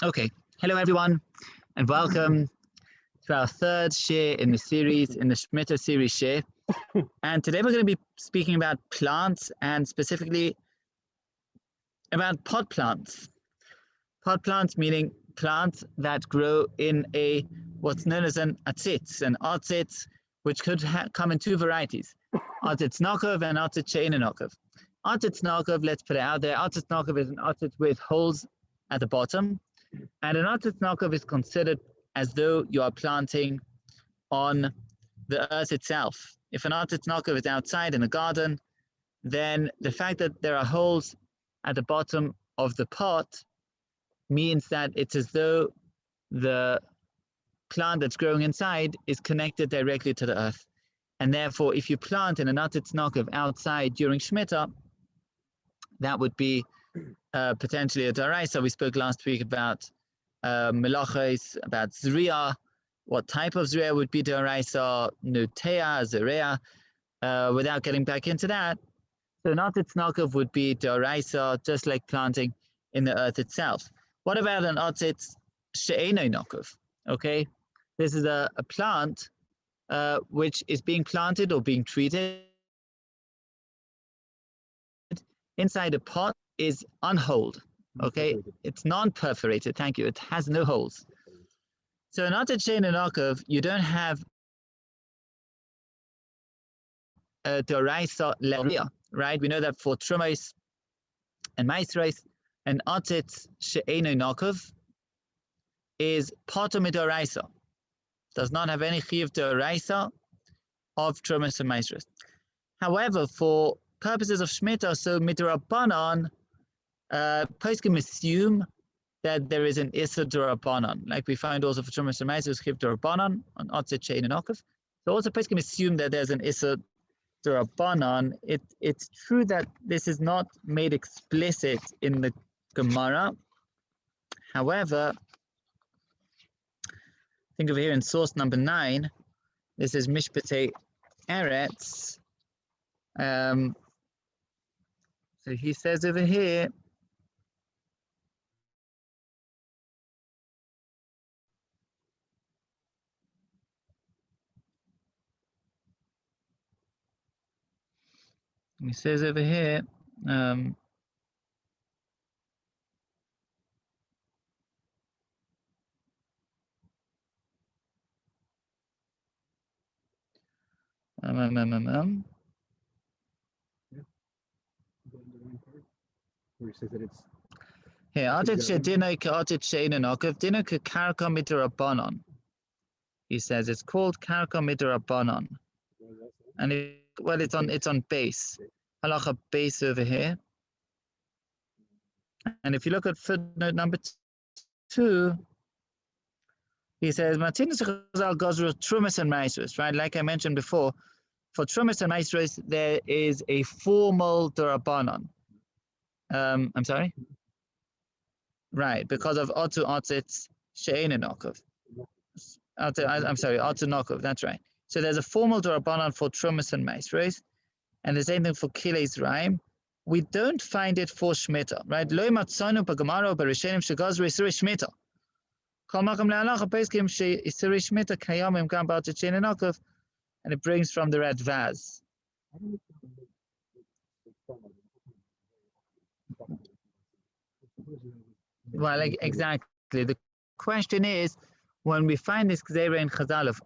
Okay, hello everyone, and welcome to our third share in the series, in the Shmittah series share. And today we're going to be speaking about plants and specifically about pot plants. Pot plants meaning plants that grow in a what's known as an atzitz, which could come in two varieties, atzitz nokov and atzitz she'eino nokov. Atzitz nokov, let's put it out there, atzitz nokov is an atzitz with holes at the bottom. And an atzitz nokov is considered as though you are planting on the earth itself. If an atzitz nokov is outside in a garden, then the fact that there are holes at the bottom of the pot means that it's as though the plant that's growing inside is connected directly to the earth. And therefore, if you plant in an atzitz nokov outside during Shmittah, that would be potentially a daraisa. We spoke last week about melachos, about zriya, what type of zriya would be daraisa, nutea, zerea, without getting back into that. So atzitz nokov would be daraisa, just like planting in the earth itself. What about an atzitz she'eino nokov? Okay, this is a plant which is being planted or being treated inside a pot, is unholed. Okay, it's non-perforated. Thank you. It has no holes. So in atzitz she'eino nokov, you don't have a doraisa leria, right? We know that for trumos and maisros, an atzitz she'eino nokov is potter midoraisa, does not have any chiyuv doraisa of trumos and maisros. However, for purposes of Shmittah, so midorabanan, poskim assume that there is an issa dorabanan, like we find also for trumos and maisros chiyuv dorabanan on atzitz she'eino nokov. So also poskim assume that there's an issa dorabanan. It's true that this is not made explicit in the Gemara. However, think over here in source number 9, this is Mishpatei Eretz. So he says over here, Where he says that it's here, atzitz she'dino ka'atzitz she'eino nokov, dino ka'karka midorabanan. He says it's called karka midorabanan, and it's on base, halacha base over here. And if you look at footnote number 2, he says Martinus Chazal gozru trumas and maisros, right? Like I mentioned before, for trumas and maisros there is a formal dorabanan. I'm sorry. Right, because of Otu Atzitz she'eino nokov. I'm sorry, Otu nokov. That's right. So there's a formal dorabanan for trumas and maisros, and the same thing for kilei zraim. We don't find it for Shmittah, right? Lo matzanu b'gemara b'rishenim shegazru isuri Shmittah. Kol makam le'alacha peskim she'isuri Shmittah kayamim gam b'atzitz she'eino nokov, and it brings from the Radvaz. Well, exactly. The question is, when we find this gzeira in Chazal of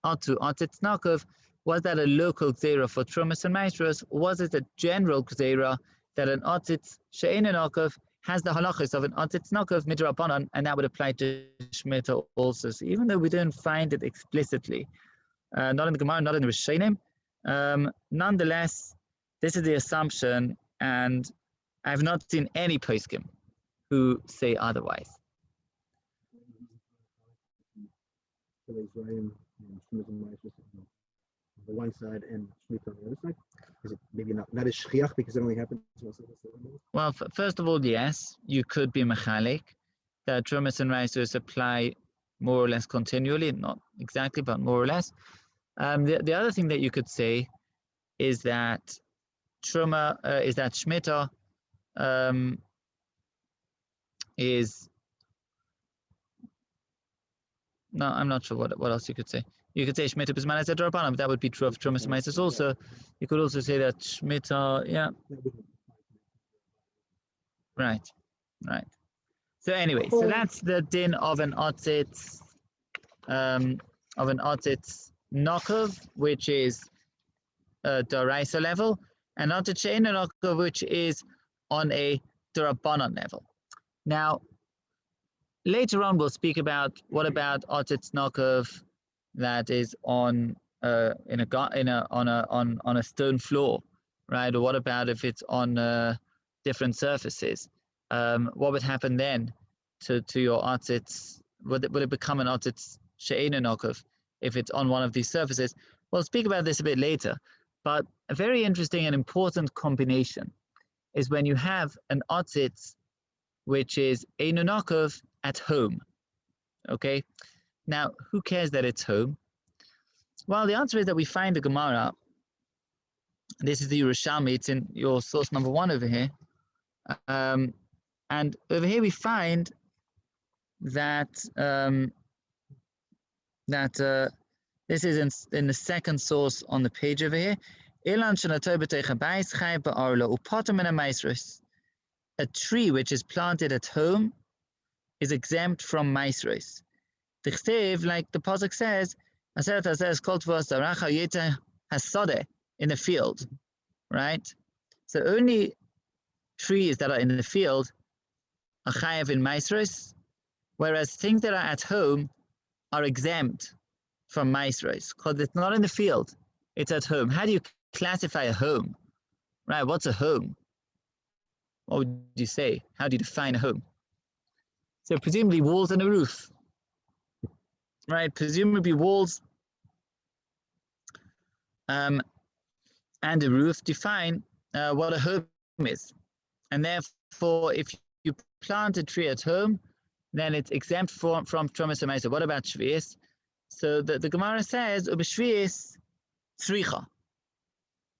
Otu atzitz nokov, was that a local gzeira for trumas and maisros, or was it a general gzeira that an atzitz she'eino nokov has the halachos of an atzitz nokov midrabanan, and that would apply to Shmittah also? So even though we don't find it explicitly, not in the Gemara, not in the Rishonim, nonetheless, this is the assumption, and I have not seen any poskim who say otherwise. on the one side and Shmittah on the other side? Is it maybe not as shchiach because it only happens? Well, first of all, yes, you could be mechalik. The trumas and maisros apply more or less continually, not exactly, but more or less. The other thing that you could say is that Shmittah is No, I'm not sure what else you could say. You could say Shmittah b'zman hazeh d'Rabbanan, but that would be true of Trumas and Meisos also. You could also say that Shmittah, yeah, right. So anyway, so that's the din of an otzitz, nokov, which is Doraisa level, and otzitz she'ein nokov, which is on a D'Rabbanan level. Now, later on, we'll speak about what about otzitz nokov that is on a stone floor, right? Or what about if it's on different surfaces? What would happen then to your otzitz? Would it become an otzitz she'ein nokov if it's on one of these surfaces? We'll speak about this a bit later, but a very interesting and important combination is when you have an otzitz which is ein nokov at home. Okay, now who cares that it's home? Well, the answer is that we find the Gemara. This is the Yerushalmi. It's in your source number 1 over here. And over here we find that this is in the second source on the page over here. A tree which is planted at home is exempt from maisros. Like the pasuk says, in the field, right? So only trees that are in the field are chayav in maisros, whereas things that are at home are exempt from maisros because it's not in the field, it's at home. How do you classify a home? Right? What's a home? What would you say? How do you define a home? So presumably walls and a roof, right? Presumably walls and a roof define what a home is. And therefore, if you plant a tree at home, then it's exempt from Trumas and Meisos. What about Shvius? So the Gemara says, Shvius tzricha,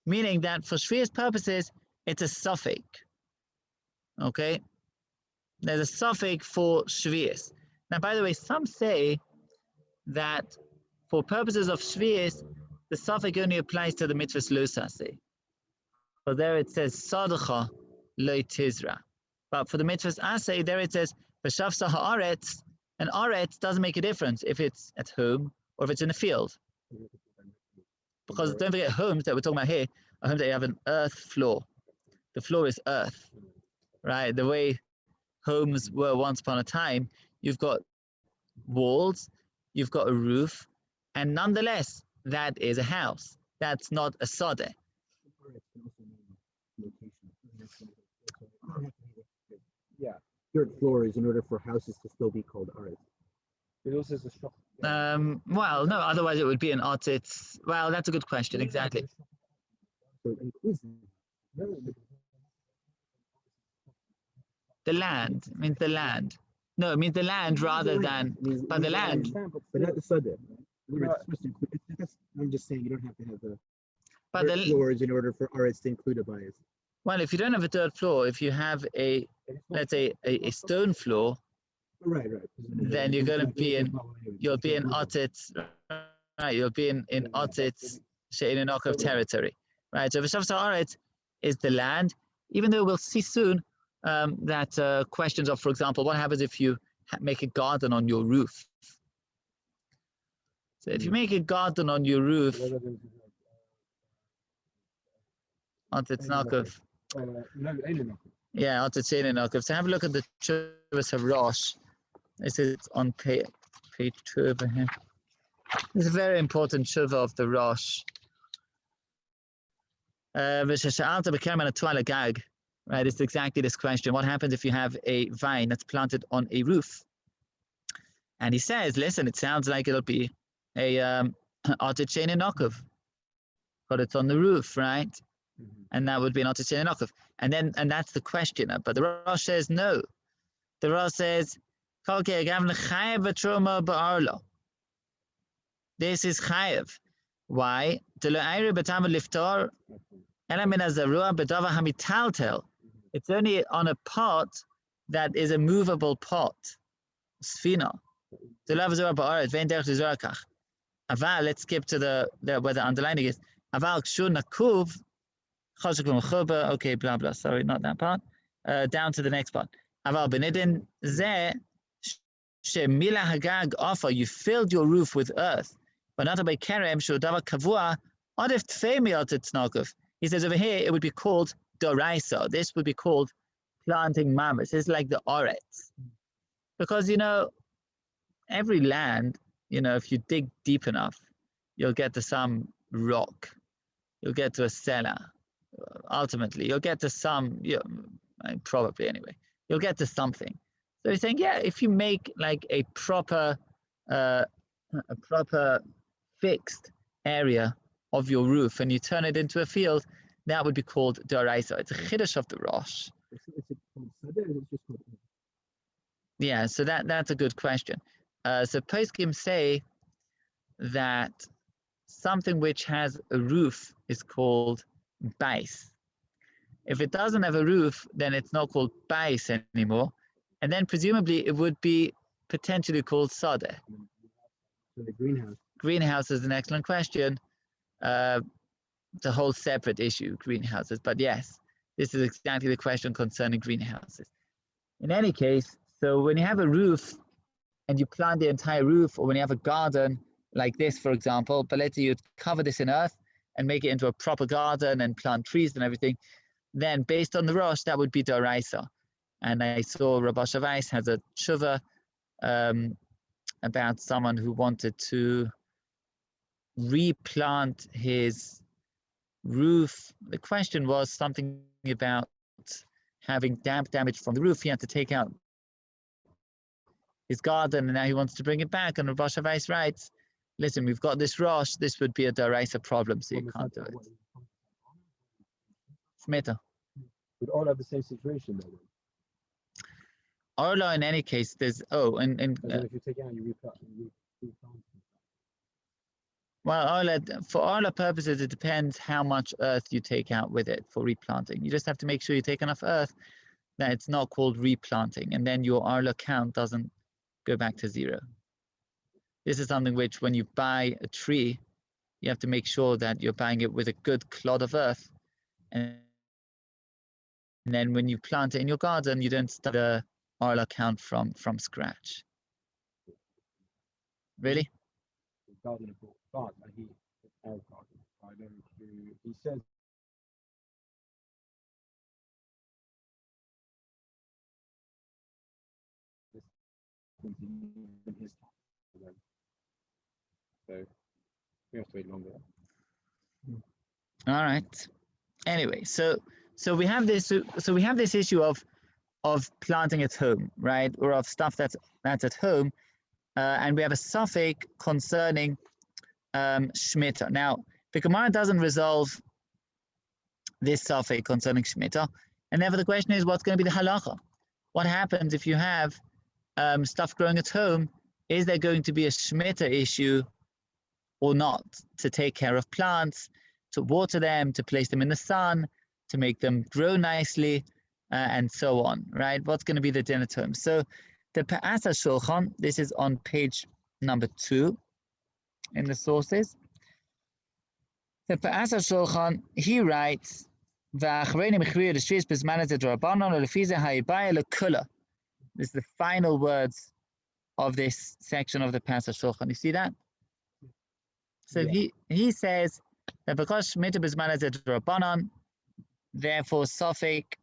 meaning that for Shvius purposes, it's a suffix. Okay? There's a suffix for Shvius. Now, by the way, some say that for purposes of Shvius, the suffix only applies to the mitzvahs lo saseh. So there it says, Sadacha lo tizra. But for the mitzvahs aseh, there it says, V'shavsa ha'aretz, and aretz doesn't make a difference if it's at home or if it's in the field. Because don't forget, homes that we're talking about here are homes that you have an earth floor. The floor is earth, right? The way homes were once upon a time, you've got walls, you've got a roof, and nonetheless, that is a house. That's not a sodeh. Yeah, dirt floors in order for houses to still be called aretz. It also says well, no, otherwise it would be an otzitz. Well, that's a good question, exactly. So it includes the land. It means the land. No, it means the land rather than, but the land. But not the sudden. I'm just saying you don't have to have the But dirt floors in order for aretz to include a bias. Well, if you don't have a dirt floor, if you have let's say a stone floor, right, then you're going to be you'll be in otzitz, right? You'll be in otzitz she'ein nokov territory, right? So v'shavsa aretz is the land, even though we'll see soon that questions of, for example, what happens if you make a garden on your roof? So if you make a garden on your roof, otzitz nokov. Yeah, otzitz she'ein nokov. So have a look at the Chuvas Harosh. This is on page 2 over here. This is a very important tshuva of the Rosh. Right, it's exactly this question. What happens if you have a vine that's planted on a roof? And he says, listen, it sounds like it'll be a otzitz she'ein nokov, but it's on the roof, right? And that would be an otzitz she'ein nokov. And that's the question. But the Rosh says no. The Rosh says, this is chayev. Why? It's only on a pot that is a movable pot, sfina. let's skip to the where the underlining is. Okay, blah blah. Sorry, not that part. Down to the next part. You filled your roof with earth. He says over here it would be called doraisa. This would be called planting mamas. It's like the oretz. Because every land, if you dig deep enough, you'll get to some rock. You'll get to a cellar. Ultimately, you'll get to some, probably anyway, you'll get to something. So he's saying, yeah, if you make like a proper fixed area of your roof and you turn it into a field, that would be called doraisa. It's a chiddush of the Rosh. Yeah, so that's a good question. So poskim say that something which has a roof is called bais. If it doesn't have a roof, then it's not called bais anymore. And then presumably it would be potentially called sadeh. So the greenhouse. Greenhouse is an excellent question. It's a whole separate issue, greenhouses. But yes, this is exactly the question concerning greenhouses. In any case, so when you have a roof and you plant the entire roof, or when you have a garden like this, for example, but let's say you cover this in earth and make it into a proper garden and plant trees and everything, then based on the Rosh, that would be doraisa. And I saw Rabbi Shavais has a tshuva about someone who wanted to replant his roof. The question was something about having damp damage from the roof. He had to take out his garden, and now he wants to bring it back. And Rabbi Shavais writes, listen, we've got this Rosh, this would be a doraisa problem, so you can't do it. Shmittah. We'd all have the same situation though. Orla, in any case, there's if you take out, you replant. Well, Orla, for Orla purposes, it depends how much earth you take out with it for replanting. You just have to make sure you take enough earth that it's not called replanting, and then your Orla count doesn't go back to zero. This is something which, when you buy a tree, you have to make sure that you're buying it with a good clod of earth, and then when you plant it in your garden, you don't start the Orla count from scratch. Really? The gardener bought plants, and he says this in his time. So we have to wait longer. All right. Anyway, so we have this issue of planting at home, right, or of stuff that's at home, and we have a suffix concerning Shmittah. Now, the Gemara doesn't resolve this suffix concerning Shmittah, and therefore the question is, what's going to be the halacha? What happens if you have stuff growing at home? Is there going to be a Shmittah issue or not, to take care of plants, to water them, to place them in the sun, to make them grow nicely, and so on, right? What's going to be the din at home? So the Pa'asa Shulchan, this is on page number 2 in the sources. The Pa'asa Shulchan, he writes, this is the final words of this section of the Pa'asa Shulchan. You see that? So yeah. he says that because Shmittah b'zman Rabbanon, therefore suffix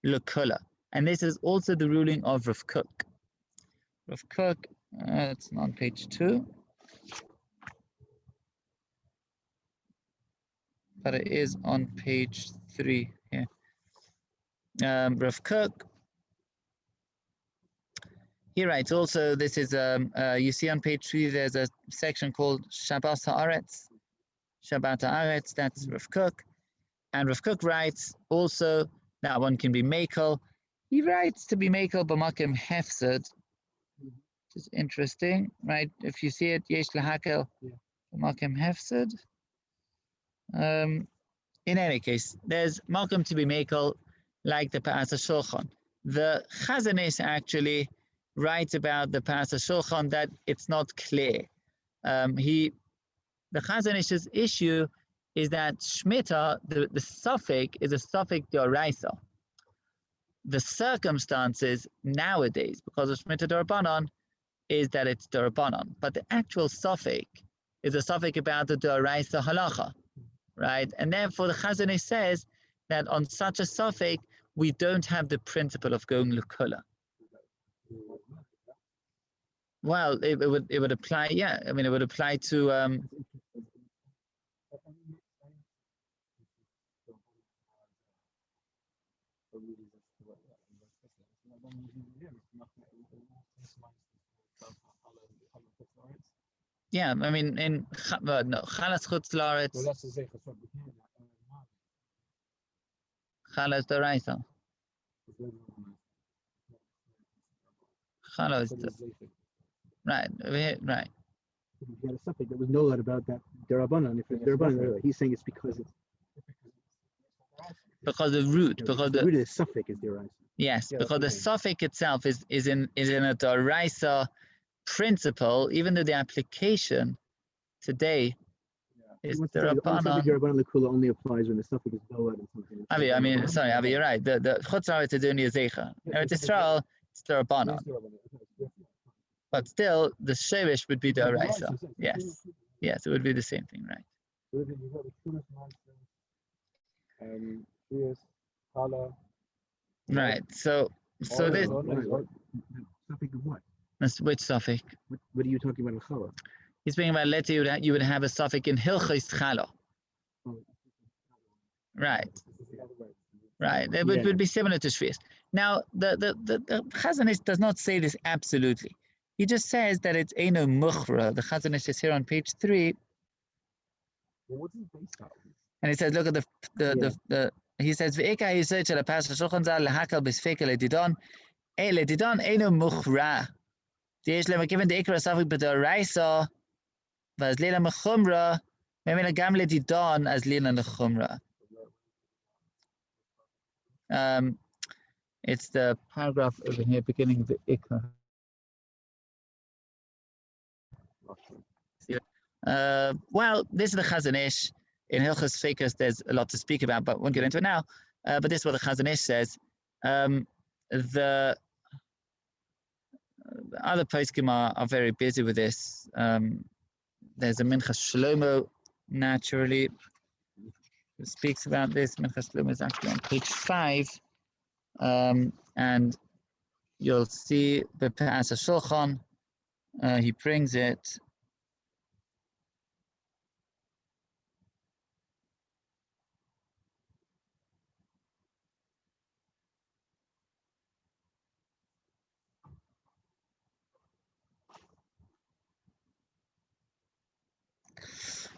lekula. And this is also the ruling of Rav Kook. Rav Kook, it's on page 2. But it is on page 3 here. Rav Kook, he writes also, this is, you see on page 3, there's a section called Shabbat Haaretz. Shabbat Haaretz, that's Rav Kook. And Rav Kook writes also that one can be makel. He writes to be makel b'makom hefsed, which is interesting, right? If you see it, yesh lahakel b'makom hefsed. In any case, there's makom to be makel, like the Pa'asa Shulchan. The Chazanis actually writes about the Parashat Shulchan that it's not clear. The Chazon Ish's issue is that Shmittah, the suffix is a suffix d'oraisa. The circumstances nowadays, because of Shmittah d'Rabbanan, is that it's d'Rabbanan, but the actual suffix is a suffix about the d'oraisa halacha, right? And therefore the Chazon Ish says that on such a suffix we don't have the principle of going l'kula. Well, it would apply, yeah. I mean, it would apply to yeah. I mean, in no chalas chutz laaretz, chalas d'oraisa, chalas, right, right. If you had a suffix, there was no lot about that derabanan. If it's derabanan, he's saying it's because it's the root, because the root of the suffix is deraisa. Yes, yeah, because the suffix itself is in a d'oraisa principle, even though the application today is derabanan. Derabanan l'kula only applies when the suffix is dolad and something. Avi, I mean, sorry, Avi, you're right. The chutz laaretz is only a zeicha. Eretz Yisrael, it's derabanan. But still, the shevish would be d'oraisa. Yes, yes, it would be the same thing, right? Right. So this. Suffix of what? Which suffix? What are you talking about in challah? He's speaking about let's say you would have a suffix in hilchos challah. Right. Right. It would be similar to shvius. Now the Chazon Ish does not say this absolutely. He just says that it's eino muchra. The Chazon Ish is here on page 3. Well, what's it based on? And he says, look at the he says v'ika yisod shel ha'parashat shulchan zal lehakal b'sfeika ledidon ledidon eino muchra. There's lema given the ikra suffix b'doraisa v'az lila mechumra memela gam ledidon as lila nechumra. It's the paragraph over here beginning the ikra. Well, this is the Chazon Ish. In Hilchos Feikas, there's a lot to speak about, but we won't get into it now. But this is what the Chazon Ish says. The other poskim are very busy with this. There's a Minchas Shlomo, naturally, who speaks about this. Minchas Shlomo is actually on page 5. And you'll see the Parashat Shulchan. He brings it.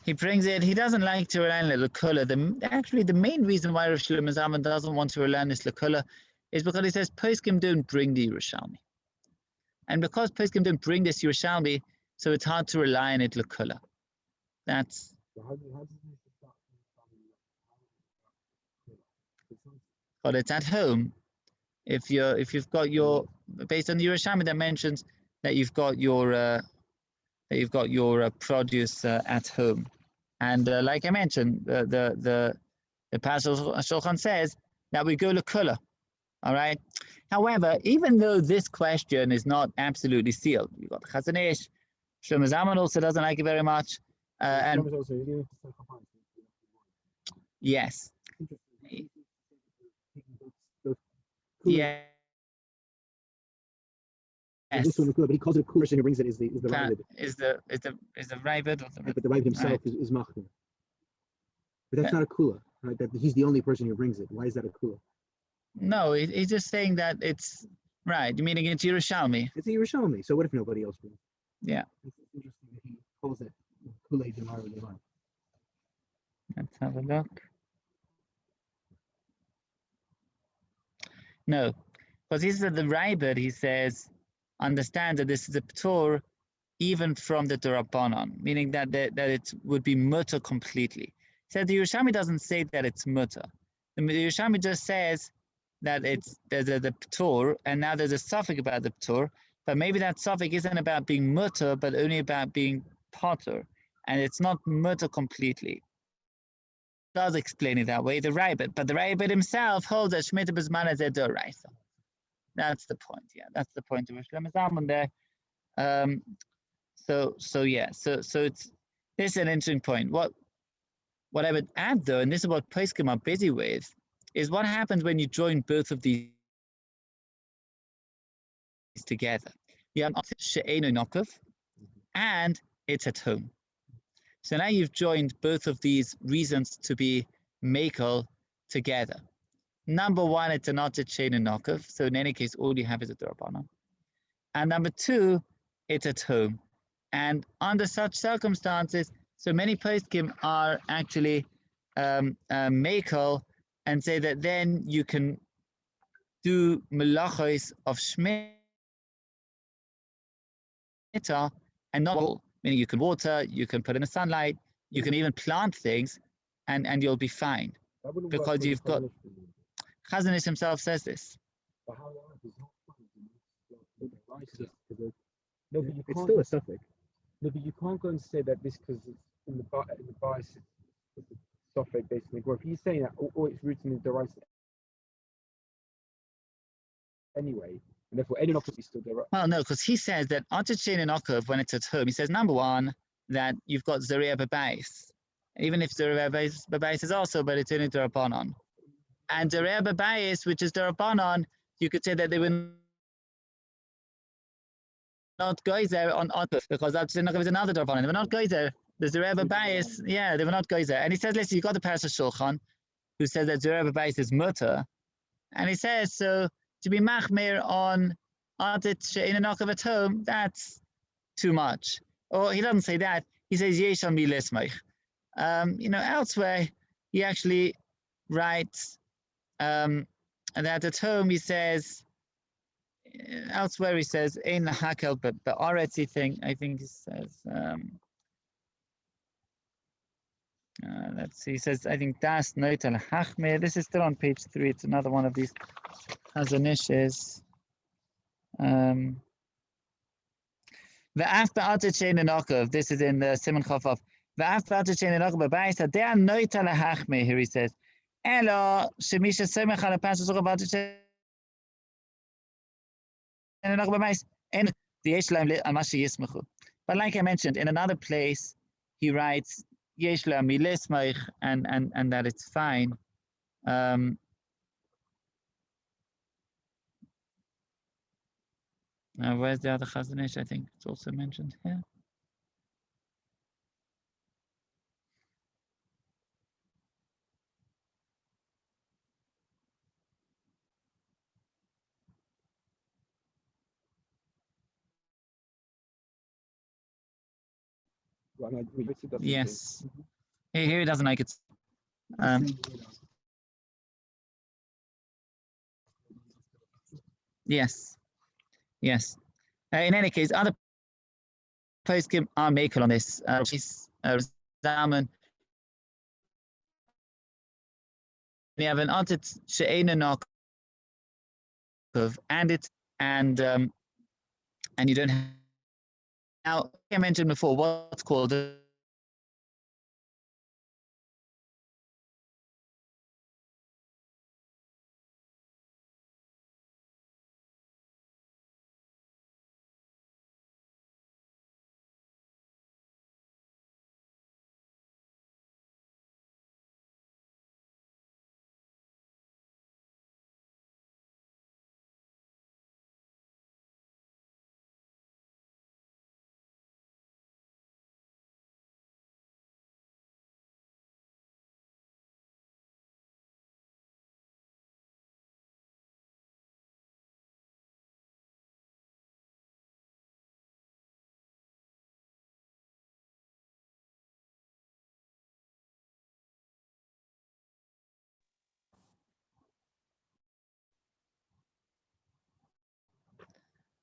He brings it. He doesn't like to rely on the l'kula. Actually, the main reason why Rav Shlomo Zalman doesn't want to rely on this l'kula is because he says poskim don't bring the Yerushalmi, and because poskim don't bring this Yerushalmi, so it's hard to rely on it l'kula. That's. But it's at home. If you've got your, based on the Yerushalmi that mentions that you've got your produce at home, and like I mentioned, the Parashat Shulchan says that we go l'kula. All right. However, even though this question is not absolutely sealed, you've got the Chazon Ish, Shlomo Zalman also doesn't like it very much, and yes, yeah. This one, but he calls it a kula, and he brings it is the Ravid. Is the Ravid, but the Ravid himself is machmir. But that's not a kula, right? That he's the only person who brings it. Why is that a kula? No, he's just saying that it's right. Meaning it's Yerushalmi. It's a Yerushalmi. So what if nobody else brings it? Yeah. It's interesting that he calls it kula demar levan. Let's have a look. No, because he said the Ravid, he says, understand that this is a p'tur even from the D'Rabbanan, meaning that it would be mutter completely. So the Yerushalmi doesn't say that it's mutter. The Yerushalmi just says that there's the p'tur, and now there's a suffix about the p'tur, but maybe that suffix isn't about being mutter, but only about being potter, and it's not mutter completely. Does explain it that way, the Rabbit, but the Rabbit himself holds that Shmittah b'zman hazeh d'oraisa. That's the point. Yeah, that's the point of Shlomo Zalman there. So it's this is an interesting point. What I would add though, and this is what poskim are busy with, is what happens when you join both of these together. You have she'eino nokov, and it's at home. So now you've joined both of these reasons to be makel together. Number one, it's an otzit she'eino nokov. So in any case, all you have is a d'Rabbanan. And number two, it's at home. And under such circumstances, so many poskim are actually makel and say that then you can do melachos of Shmittah and not all, meaning you can water, you can put in the sunlight, you can even plant things, and you'll be fine because you've got. Chazon Ish himself says this. No, but it's still a suffix. No, but you can't go and say that this because it's in the bias, it's a suffix based on the growth. He's saying that all its roots in the derisa anyway, and therefore any knock is still derisa. Well, no, because he says that otzit she'eino nokov when it's at home. He says number one that you've got Zariah B'Bais, even if Zariah B'Bais is also, but it's only d'Rabbanan. And Zariah B'Bais, which is d'Rabbanan, you could say that they were not geyser on because that's another d'Rabbanan. They were not geyser. The Zariah B'Bais, yeah, they were not geyser. And he says, listen, you got the Parashat Shulchan, who says that Zariah B'Bais is mutter, and he says so to be machmir on otzit she'eino nokov at home, that's too much. Or he doesn't say that. He says yesh al mi lismich. Elsewhere he actually writes that at home he says. Elsewhere he says ein hakel but aretzi thing. I think he says. Let's see. He says I think das noitel hachmir. This is still on page 3. It's another one of these hazanishes. Ve'af ba'atzit she'eino nokov. This is in the Simon Chafaf. Ve'af ba'atzit she'eino nokov b'bayis hadei noitel hachmir. Here he says. Elo shemisha semech al pasuk ba'atzit she'eino nokov b'bayis en yesh lahem al mashi yismachu. But like I mentioned, in another place, he writes yesh lahem milismach and that it's fine. Where's the other Chazon Ish? I think it's also mentioned here. Yes. Here he doesn't like it. Yes. Yes. In any case, other poskim are makel on this. Zalman. We have an otzit she'eino nokov, and you don't have. Now I mentioned before what's called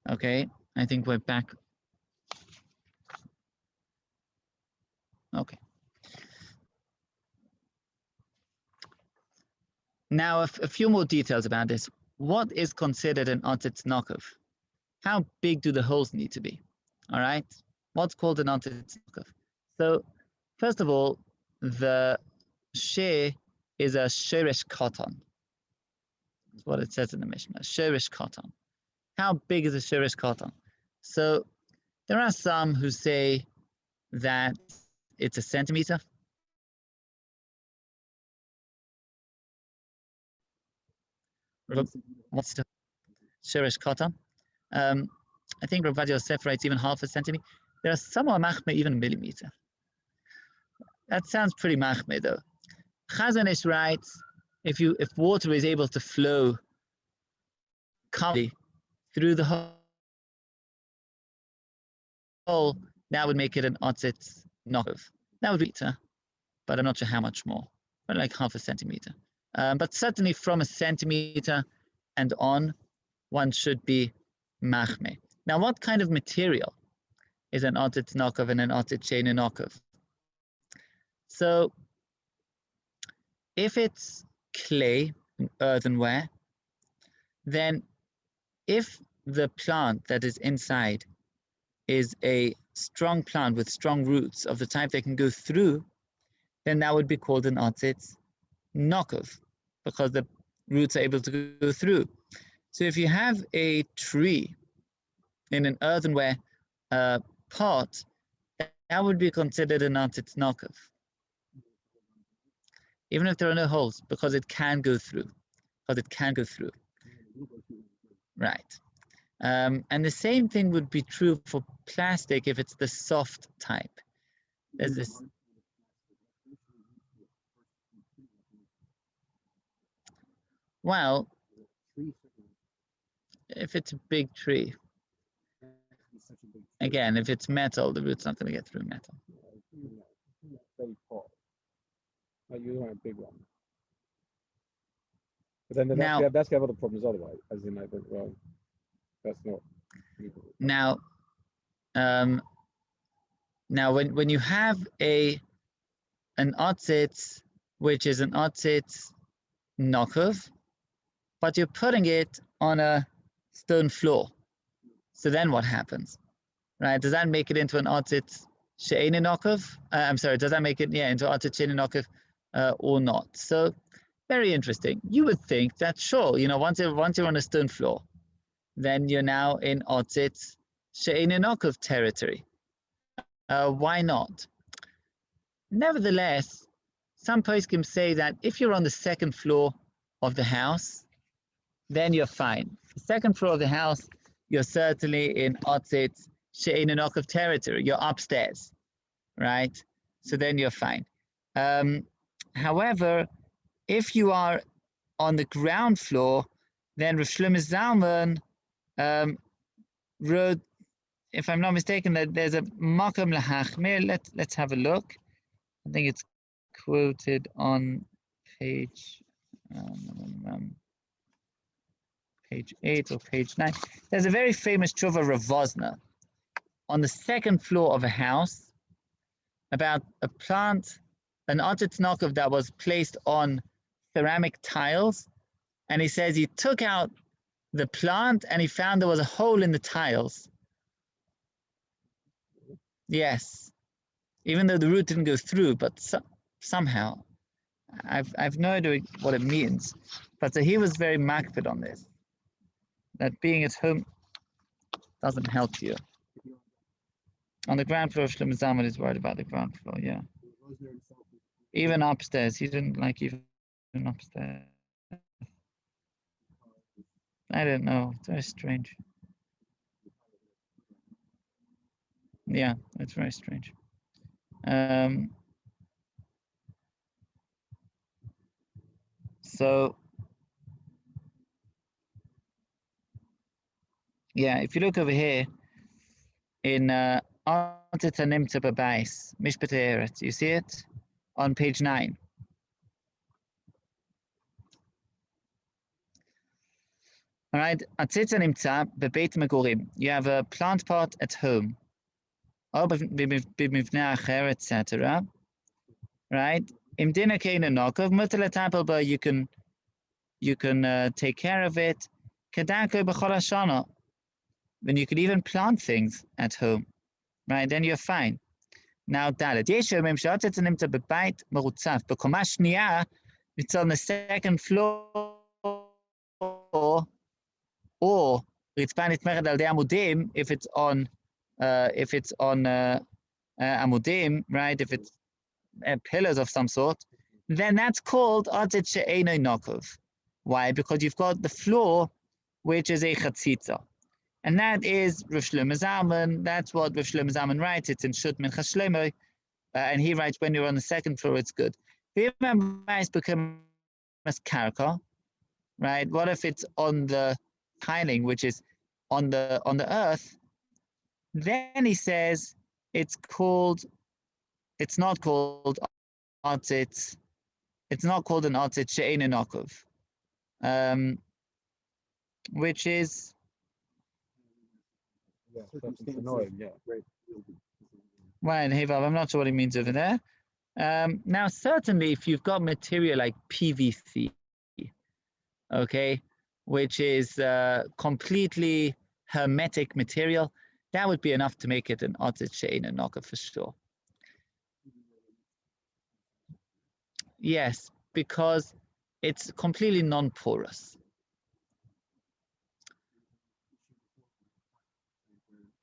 okay. I think we're back. Okay. Now a few more details about this. What is considered an otzit nokov? how big do the holes need to be? All right, what's called an Otzitz Nokov? So first of all, the share is a sheresh katan. That's what it says in the Mishnah, sheresh katan. How big is a sheresh katan? So there are some who say that it's a centimeter. What's the sheresh katan? I think Rav Ovadia Yosef writes even half a centimeter. There are some who are machmir even a millimeter. That sounds pretty machmir though. Chazon Ish writes, if water is able to flow calmly through the hole, that would make it an otzitz nokov. That would be it, but I'm not sure how much more. Probably like half a centimeter. But certainly from a centimeter and on, one should be machmir. Now, what kind of material is an otzitz nokov and an otzitz she'eino nokov? So, if it's clay, earthenware, then if the plant that is inside is a strong plant with strong roots of the type that can go through, then that would be called an otzitz nokov, because the roots are able to go through. So if you have a tree in an earthenware pot, that would be considered an otzitz nokov, even if there are no holes, because it can go through. Right. And the same thing would be true for plastic if it's the soft type. There's this. Well, if it's a big tree, again, if it's metal, the root's not going to get through metal. You want a big one. But then that's going to have other problems otherwise, as in, like, well, that's not. Now, when you have an otzitz, which is an otzitz nokov, but you're putting it on a stone floor, so then what happens, right? Does that make it into an otzitz she'eino nokov? I'm sorry, does that make it into otzitz she'eino nokov or not? So very interesting. You would think that sure, once you're on a stone floor, then you're now in otzitz she'eino nokov territory. Why not? Nevertheless, some poskim say that if you're on the second floor of the house, then you're fine. The second floor of the house, you're certainly in otzitz she'eino nokov territory. You're upstairs, right? So then you're fine. However, if you are on the ground floor, then Rav Shlomo Zalman wrote, if I'm not mistaken, that there's a makom lahachmir. Let's have a look. I think it's quoted on page 8 or page 9. There's a very famous tshuva Rav Vosner on the second floor of a house about a plant, an otzitz nokov that was placed on ceramic tiles, and he says he took out the plant and he found there was a hole in the tiles. Yes, even though the root didn't go through, but somehow, I've no idea what it means. But so he was very makpid on this, that being at home doesn't help you. On the ground floor, Shlomo Zalman is worried about the ground floor, yeah. Even upstairs, he didn't like even upstairs. I don't know, it's very strange. Yeah, it's very strange. So, yeah, if you look over here in Otzitz Nimtza B'Bais, Mishpat Eretz, you see it on page 9. All right, Otzitz Nimtza B'Beit Megurim. You have a plant pot at home, or b'mivnei acher, etc. Right? Im dina keina nokov, mutar l'tapel ba, you can take care of it. Kedako b'chol hashana. when you could even plant things at home, right? Then you're fine. Now, Dalet. יש אומרים שהעצץ נמצא בבית מרוצף. בקומה שנייה, it's on the second floor, or רצפה נתמכת על ידי עמודים, if it's on עמודים, right? If it's pillars of some sort, then that's called עצץ שאינו נוקב. Why? Because you've got the floor, which is a chatzitza. And that is Rav Shlomo Zalman. That's what Rav Shlomo Zalman writes. It's in Shut Minchas Shlomo. And he writes, when you're on the second floor, it's good. Become as karka, right? What if it's on the tiling, which is on the earth? Then he says it's not called atzitz. It's not called an atzitz she'eino nokov, which is annoying. Yeah, great. Right, hey Bob, I'm not sure what he means over there. Now, certainly, if you've got material like PVC, okay, which is completely hermetic material, that would be enough to make it an atzitz she'eino nokov for sure. Yes, because it's completely non-porous.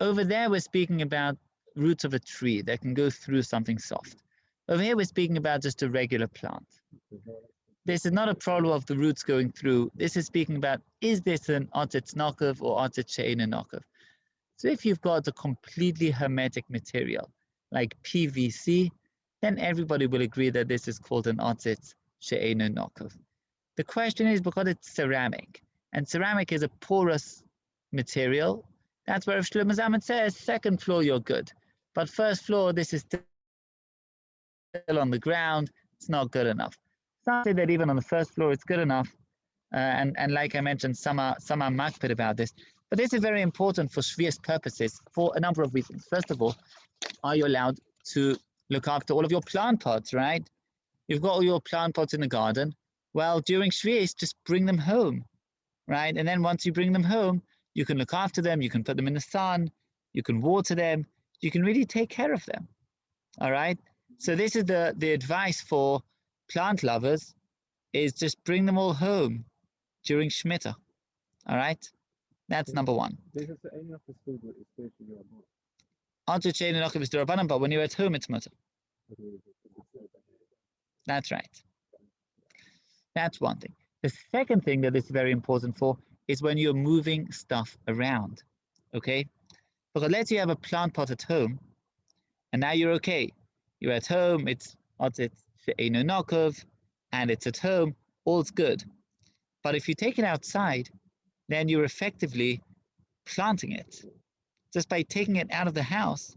Over there, we're speaking about roots of a tree that can go through something soft. Over here, we're speaking about just a regular plant. This is not a problem of the roots going through. This is speaking about, is this an atzitz nokov or atzitz she'eino nokov? So if you've got a completely hermetic material like PVC, then everybody will agree that this is called an atzitz she'eino nokov. The question is, because it's ceramic, and ceramic is a porous material, that's where Rav Shlomo Zalman says, second floor, you're good. But first floor, this is still on the ground, it's not good enough. Some say that even on the first floor, it's good enough. And like I mentioned, some are makpid about this. But this is very important for Shvius purposes for a number of reasons. First of all, are you allowed to look after all of your plant pots, right? You've got all your plant pots in the garden. Well, during Shvius, just bring them home, right? And then once you bring them home, you can look after them, you can put them in the sun, you can water them, you can really take care of them, all right? So this is the advice for plant lovers, is just bring them all home during Shmittah, all right? That's number one. Atzitz she'eino nokov is d'Rabbanan, but when you're at home, it's mutter. That's right. That's one thing. The second thing that is very important for is when you're moving stuff around, okay? Because let's say you have a plant pot at home, and now you're okay. You're at home, it's atzitz she'eino nokov, and it's at home, all's good. But if you take it outside, then you're effectively planting it. Just by taking it out of the house,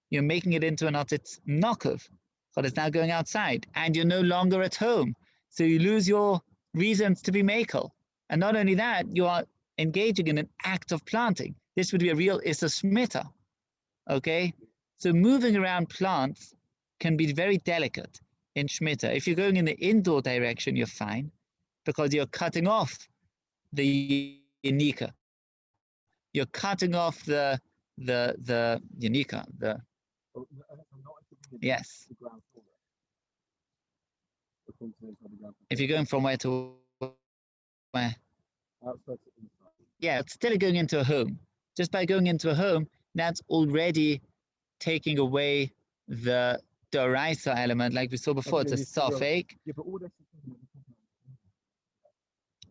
you're making it into an atzitz nokov, but it's now going outside, and you're no longer at home. So you lose your reasons to be makel. And not only that, you are engaging in an act of planting. This would be a real Issa Shmittah, okay? So moving around plants can be very delicate in Shmittah. If you're going in the indoor direction, you're fine, because you're cutting off the Yanika. You're cutting off the Yanika, yes. If you're going from where to where? Yeah, it's still going into a home. Just by going into a home, that's already taking away the Doraisa element, like we saw before. It's a safek. Yeah, but all that's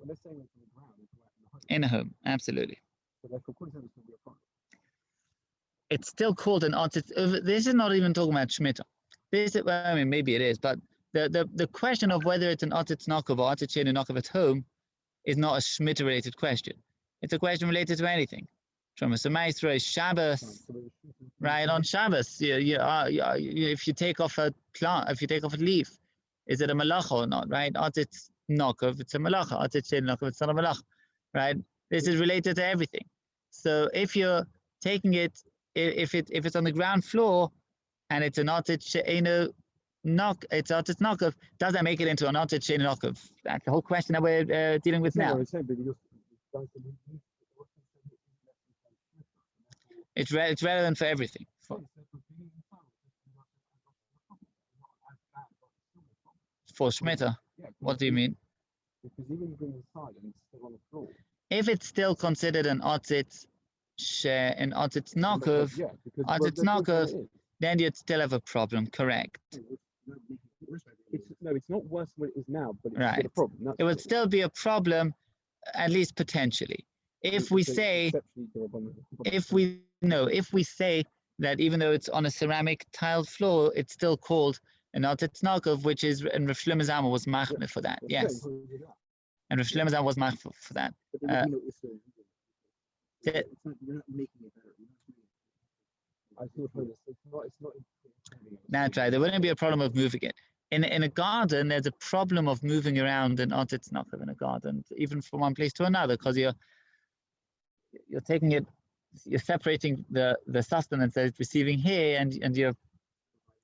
let's say it's in the ground, it's In a home, absolutely. So therefore, it's going to be a problem. It's still called an atzitz. This is not even talking about Shmittah. This is, well, I mean, maybe it is, but the question of whether it's an atzitz nokov or atzitz she'eino nokov at home is not a Shmittah related question. It's a question related to anything. From a Semaisra, Shabbos, right? On Shabbos, if you take off a plant, if you take off a leaf, is it a malacha or not, right? Atzitz nokov, it's a malacha. Atzitz she'eino nokov, it's not a malacha, right? This is related to everything. So if you're taking it, if it's on the ground floor and it's an atzitz she'eino nokov, it's atzitz nokov, does that make it into an atzitz she'eino nokov? That's the whole question that we're dealing with now. It's relevant for everything. For Shmittah. Yeah, What do you mean? because even if you bring inside and it's still on the floor. If it's still considered an otzit share, an otzit knockoff, Yeah, because otzit knockoff, then you'd still have a problem. Correct. It's not worse than what it is now, but it's Right. still a problem. That's It would still be a problem, at least potentially. If we say, if we say that even though it's on a ceramic tiled floor, it's still called an otzit knockoff, which is, and Rav Shlomo Zalman was machmir for that. Yes. And Rav Shlomo Zalman was machmir for that. You're not making it better. It's not. That's right. There wouldn't be a problem of moving it. In a garden, there's a problem of moving around an otzit knockoff in a garden, even from one place to another, because you're taking it, you're separating the sustenance that it's receiving here, and you're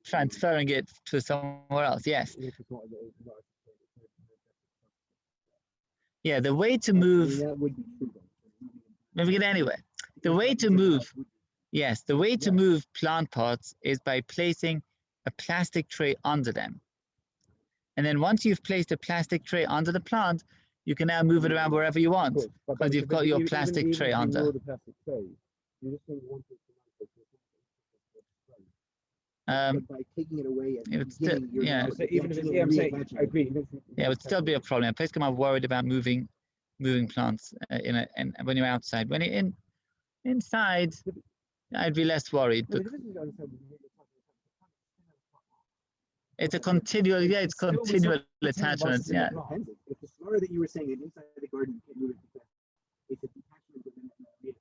transferring it to somewhere else. Yes. Yeah, the way to move. That would be true. Moving it anywhere. The way to move. Yes, the way to move plant pots is by placing a plastic tray under them. And then once you've placed a plastic tray under the plant, you can now move it around wherever you want, because you've got your plastic tray under. But by taking it away, it would still, yeah. So even if I'm saying, I agree. Yeah, it would still be a problem. Please come up worried about moving plants and when you're outside. When you're inside, I'd be less worried. It's a continual, it's continual attachment. Yeah. If the scenario that you were saying that inside the garden you can't move it because it's a detachment within the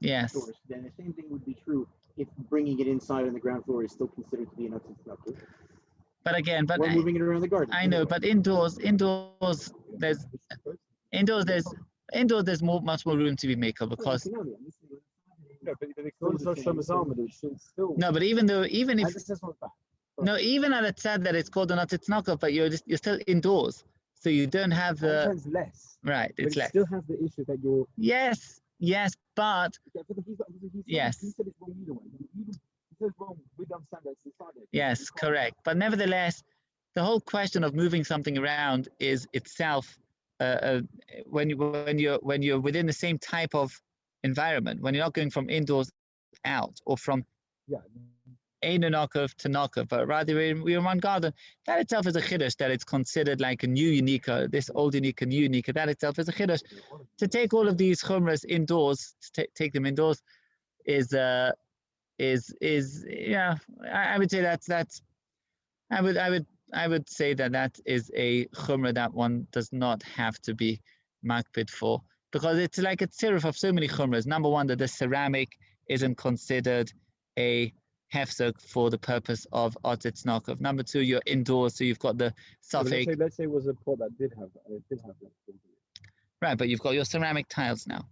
Yes. source, then the same thing would be true if bringing it inside on the ground floor is still considered to be an otzit knockoff. But again, Or moving it around the garden. I know, but indoors, there's much more room to be made up, because No, but even at a said that it's called an otzit knockoff, but you're still indoors, so you don't have the less. right. It's but less. Still have the issue that you're. Yes, but yes. He said it's wrong either way. He says wrong. We don't understand that it's inside it. Yes, correct. But nevertheless, the whole question of moving something around is itself when you're within the same type of environment, when you're not going from indoors out or from a knockoff to knockoff, but rather we're in one garden. That itself is a chiddush, that it's considered like a new unika, this old unika, new unika. That itself is a chiddush. To take all of these chumras indoors, take them indoors, is I would say that's I would say that is a chumra that one does not have to be makpid for, because it's like a tziruf of so many chumras. Number one, that the ceramic isn't considered a hefsek for the purpose of otzit knockoff. Number two, you're indoors, so you've got the suffix. Let's say it was a pot that did have that. Right, but you've got your ceramic tiles now.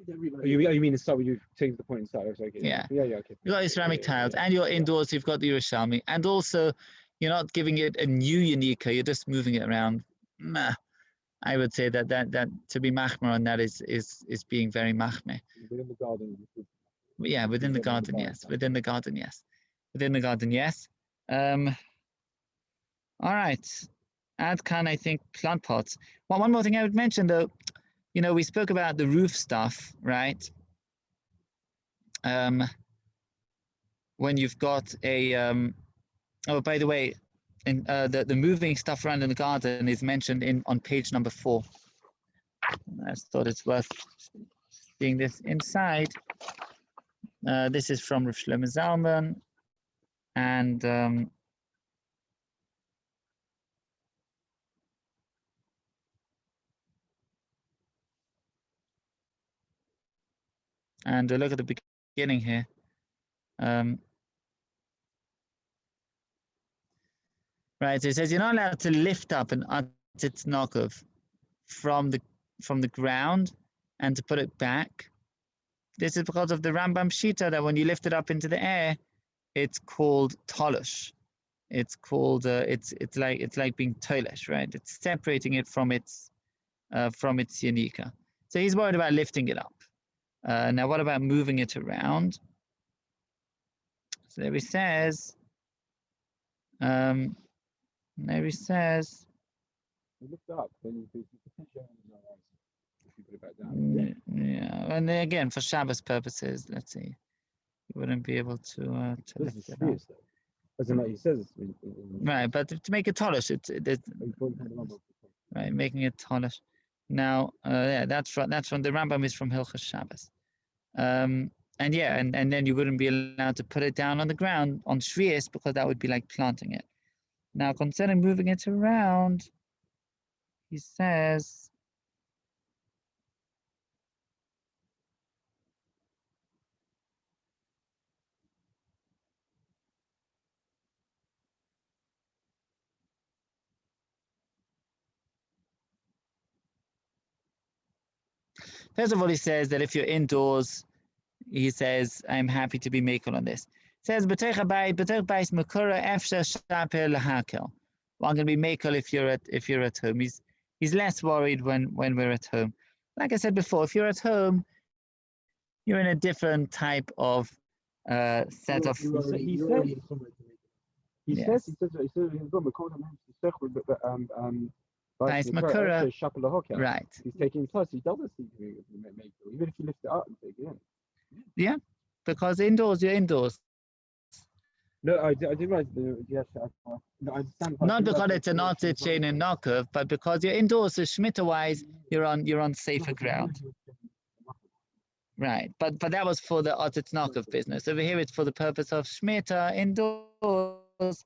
You mean inside? You changed the point inside. Okay. Yeah. Okay. You've got your ceramic tiles, and you're indoors. You've got the Yerushalmi, and also you're not giving it a new unika. You're just moving it around. Nah, I would say that to be machmer on that is being very machmer. Within the garden. Yeah, within the garden, yes. Within the garden, yes. Within the garden, yes. All right. Ad can, I think, plant pots. Well, one more thing I would mention, though. We spoke about the roof stuff, right? When you've got a, oh, by the way, the moving stuff around in the garden is mentioned on page number 4. I just thought it's worth seeing this inside. This is from Rav Shlomo Zalman, and look at the beginning here. Right, so it says you're not allowed to lift up an otzit knockoff from the ground and to put it back. This is because of the Rambam Shita, that when you lift it up into the air, it's called tolush. It's called it's like being tolesh, right? It's separating it from its yanika. So he's worried about lifting it up. Now, what about moving it around? So there he says, You lift it up, then you potentially have no answer if you put it back down. yeah, and then again, for Shabbos purposes, let's see, you wouldn't be able to This is lift it up. serious though. As in, like he says, Right, but to make it taller, right, making it taller. Now, yeah, that's from the Rambam is from Hilchos Shabbos. And yeah, and then you wouldn't be allowed to put it down on the ground on Shvius because that would be like planting it. Now, concerning moving it around, he says, first of all, he says that if you're indoors, he says, I'm happy to be makel on this. It says, well, I'm going to be makel if you're at home. He's less worried when we're at home. Like I said before, if you're at home, you're in a different type of set of. He says he's got right. He's taking plus. He doesn't see make even if you lift it up and take it in. Yeah, because indoors you're indoors. No, I did right. Yes, no, I understand. Not because it's an otzit chain and knockov, but because you're indoors. So Shmittah wise, you're on safer ground. Right, but that was for the otzit knockov business. Over here, it's for the purpose of Shmittah indoors.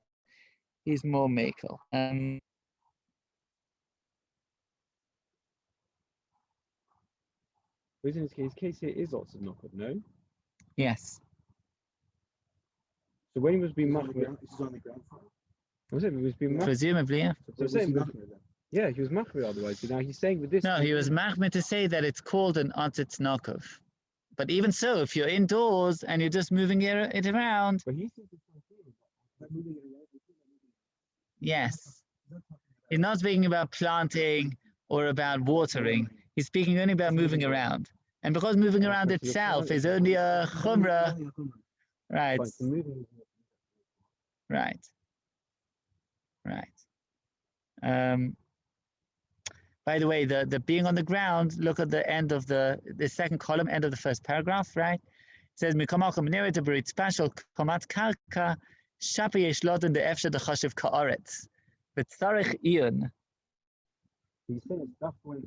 He's more makel. In this case here is otzit knockov, no? Yes. So when he was being machmir, this is on the ground floor. Was it? He was being machmir. Presumably, yeah. Yeah, he was machmir otherwise. Now he's saying with this. No, he was machmir to say that it's called an otzit knockov. But even so, if you're indoors and you're just moving it around. But he says yes. He's not speaking about planting or about watering. He's speaking only about moving around. And because moving around itself is only a chumrah. Right. Right. By the way, the being on the ground, look at the end of the second column, end of the first paragraph, right? It says, Mikamalcham near to berit special komat karka shapi yeshlot in the efshe the chashiv ka'aretz. But tzarich iyon. He's saying that's when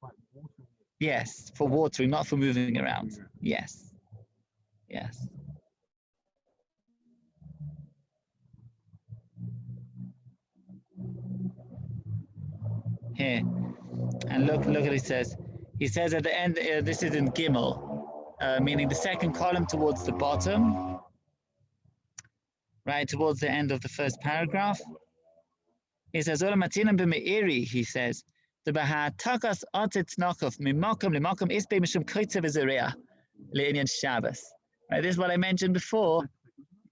watering. Yes, for watering, not for moving around. Yes. Yes. Here, and look what he says. He says at the end, this is in Gimel, meaning the second column towards the bottom, right, towards the end of the first paragraph. He says, Ola matinam b'me'iri, he says, the b'ha'takas otzit knockov mimakom limakom is b'mishum koitzev ezereah le'inyan Shabbos. Right, this is what I mentioned before,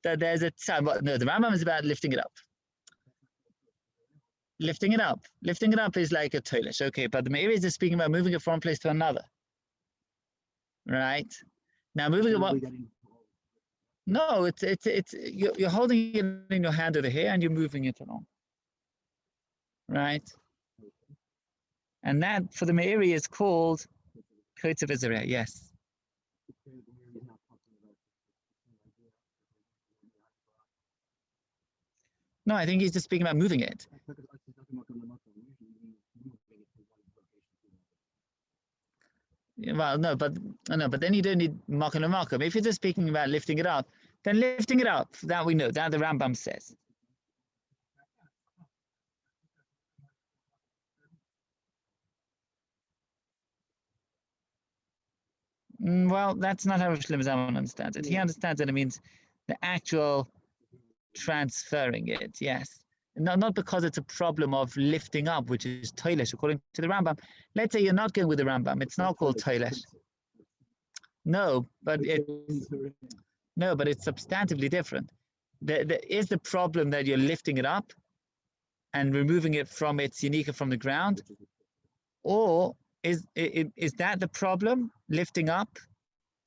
that there's a time. No, the Rambam is about lifting it up. Lifting it up is like a toilish, okay, but the Meiri is just speaking about moving it from one place to another, right? Now moving it, no, it's you're holding it in your hand over here and you're moving it along, right? And that for the Meiri is called Kotzev Ezerah, yes. No, I think he's just speaking about moving it. Well, no, but then you don't need makom l'makom. If you're just speaking about lifting it up, then lifting it up, that we know, that the Rambam says. Well, that's not how Shlomo Zalman understands it. He understands that it means the actual transferring it, yes. Not because it's a problem of lifting up, which is toilish, according to the Rambam. Let's say you're not going with the Rambam. It's not called toilish. No, but it's substantively different. Is the problem that you're lifting it up and removing it from its unika from the ground, or is that the problem, lifting up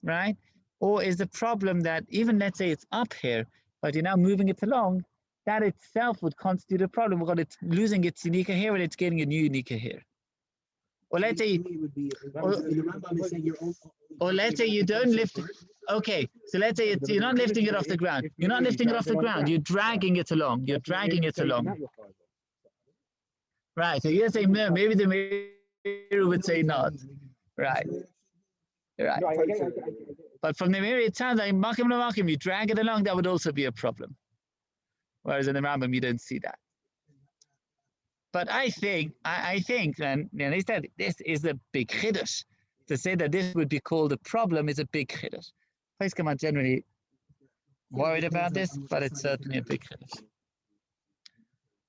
right? Or is the problem that even let's say it's up here, but you're now moving it along, that itself would constitute a problem because it's losing its unique here and it's getting a new unique here. Or let's say, it would be, the Rambam is saying or let's say you don't lift it. Okay, so let's say you're not lifting it off the ground. You're not lifting it off the ground. You're dragging it along. You're dragging it along. Right. So you're saying no. Maybe the mirror would say not. Right. Right. But from the mirror, it sounds like makim makim. You drag it along. That would also be a problem. Whereas in the Rambam, you don't see that. But I think, and they said this is a big chiddush. To say that this would be called a problem is a big chiddush. Poskim are generally worried about this, but it's certainly a big chiddush.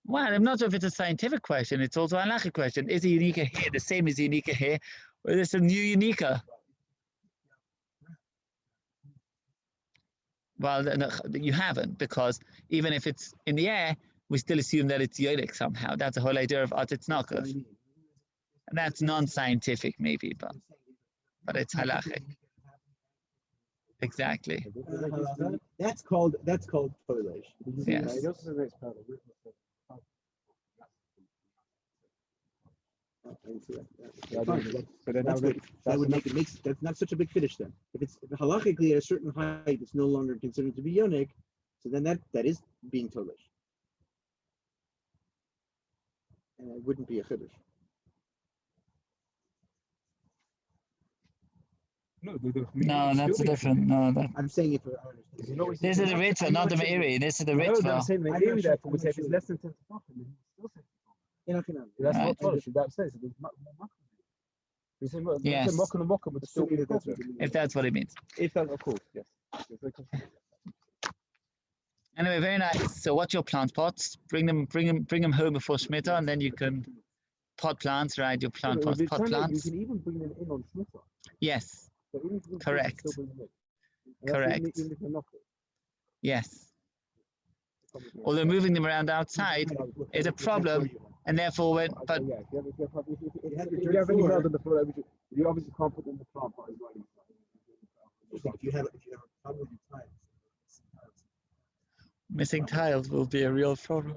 Well, I'm not sure if it's a scientific question. It's also a halachic question. Is a unica here the same as a unica here, or is this a new unica? Well, no, you haven't, because even if it's in the air, we still assume that it's yodik somehow. That's the whole idea of atitznakov. And that's non-scientific maybe, but it's halachic. Exactly. That's called toilage. Yes. That would make it that's not such a big finish then. If halachically at a certain height, it's no longer considered to be yonik, so then that is being toilish. And it wouldn't be a chiddush. No, that's different. No, that. I'm saying if This is the Ritva, not the Meiri. This is the Ritva. I'm saying the Meiri, therefore, would say if it's less than 10 to 5, then still say that's Right. not tolerance. That says there's we say Yes. mock and mock, but still be the If that's what it means. If that, of course, yes. Anyway, very nice. So what's your plant pots? Bring them home before Shmittah, and then you can pot plants, right? Your plant pots, pot plants. You can even bring them in on Shmittah. Yes. So even if you Correct. still bring them in. Correct. Even if they're not Yes. Although moving them around outside is a problem, and therefore when but yeah, if you have any mud on the floor, you obviously can't put them in the plant pot as well. if you have a problem with your tiles, missing tiles will be a real problem.